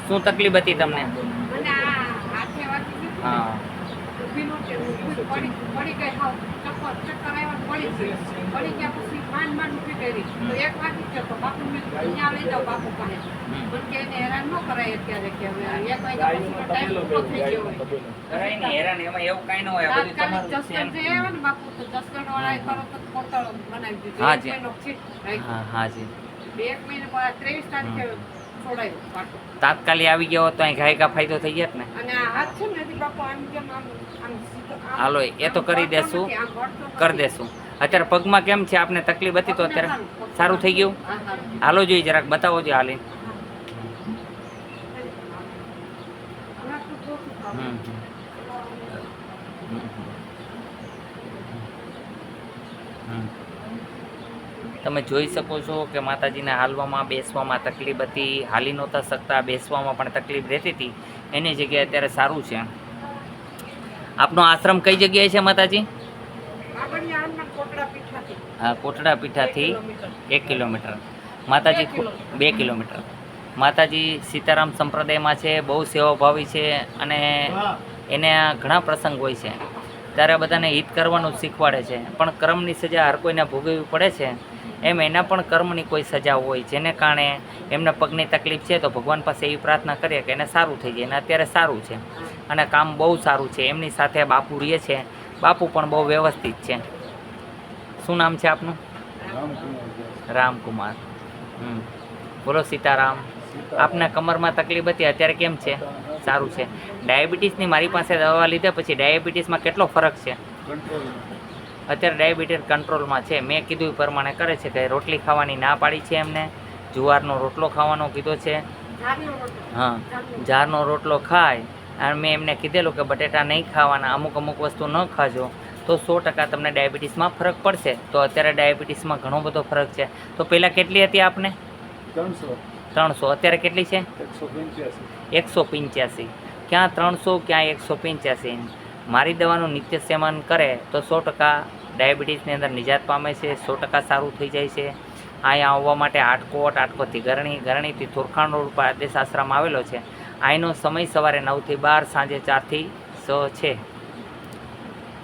શું તકલીફ હતી તમને? મને આ હાથે વાગી ગયું. હા ઊભી નહોતી, પડી ગઈ હાવ. ચક્કર આવ્યા ને પડી ગઈ. પડી ગયા પછી માંડ ઊભી કરી. તો એક વાગી ગયો તો બાપુ મેં અહીંયા લઈ જાઓ બાપુ પાસે. પણ કે એને હેરાન ન કરાય અત્યારે કે હવે એક વાગ્યા પછીનો ટાઈમ પૂરો થઈ ગયો હોય. કરાય નહીં હેરાન, એમાં એવું કાંઈ ન હોય. આ બધું તાત્કાલિક તમારું જસદણ જે આવ્યા ને બાપુ તો જસદણવાળાએ તરત જ પોર્ટલ બનાવી દીધું. હા એક જી. મહિનો સીટ રાખી. હા હા જી. 1 મહિના 23 તારીખે છોડાયું પાટો. તાત્કાલિક આવી ગયો તો અહીં ઘાયકા ફાયદો થઈ ગયા ને. અને આ હાથ છે ને હજી બાપુ આમ કેમ આમ સીધો આમ હાલો એ તો કરી દેશું, આમ વળતો નથી. કરી દેશું. અત્યારે પગમાં કેમ છે? આપને તકલીફ હતી તો અત્યારે સારું થઈ ગયું? હા, સારું. હાલો જોઈએ જરાક બતાવો જોઈએ હાલી. હમણાં તો ચોખ્ખું થાવ. હમ તમે જોઈ શકો છો કે માતાજીને હાલવામાં બેસવામાં તકલીફ હતી, હાલી નહોતા શકતા, બેસવામાં પણ તકલીફ રહેતી હતી. એની જગ્યાએ અત્યારે સારું છે. આપનો આશ્રમ કઈ જગ્યાએ છે માતાજી? બાબરિયા હનુમાન કોટડા પીઠાથી. હા, કોટડા પીઠાથી 1 કિલોમીટર. માતાજી 2 કિલોમીટર. માતાજી સીતારામ સંપ્રદાયમાં છે, બહુ સેવાભાવી છે અને એને ઘણા પ્રસંગ હોય છે ત્યારે બધાને હિત કરવાનું શીખવાડે છે. પણ કર્મની સજા હર કોઈને ભોગવવી પડે છે, એમ એના પણ કર્મની કોઈ સજા હોય, જેને કારણે એમને પગની તકલીફ છે તો ભગવાન પાસે એવી પ્રાર્થના કરીએ કે એને સારું થઈ જાય. અને અત્યારે સારું છે અને કામ બહુ સારું છે. એમની સાથે બાપુ રહે છે, બાપુ પણ બહુ વ્યવસ્થિત છે. શું નામ છે આપનું? રામકુમાર. બોલો સીતારામ. આપને કમરમાં તકલીફ હતી, અત્યારે કેમ છે? સારું છે. ડાયાબિટીસની મારી પાસે દવા લીધા પછી ડાયાબિટીસમાં કેટલો ફરક છે? અત્યારે ડાયાબિટીસ કંટ્રોલમાં છે. મેં કીધું એ પ્રમાણે કરે છે કે રોટલી ખાવાની ના પાડી છે એમને, જુવારનો રોટલો ખાવાનો કીધો છે. હા, જારનો રોટલો ખાય. અને મેં એમને કીધેલું કે બટેટા નહીં ખાવાના, અમુક વસ્તુ ન ખાજો તો 100% તમને ડાયાબિટીસમાં ફરક પડશે. તો અત્યારે ડાયાબિટીસમાં ઘણો બધો ફરક છે. તો પહેલાં કેટલી હતી આપને? 300. અત્યારે કેટલી છે? 185. ક્યાં 300, ક્યાં 185. મારી દવાનું નિત્ય સેવન કરે તો 100% ડાયાબિટીસની અંદર નિજાત પામે છે, 100% સારું થઈ જાય છે. અહીંયા આવવા માટે આટકોટથી ગરણીથી થોરખાણ રોડ પર આદેશ આશ્રમ આવેલો છે. અહીંનો સમય સવારે 9 થી 12, સાંજે 4 થી 6 છે.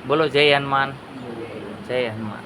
બોલો જય હનુમાન, જય હનુમાન.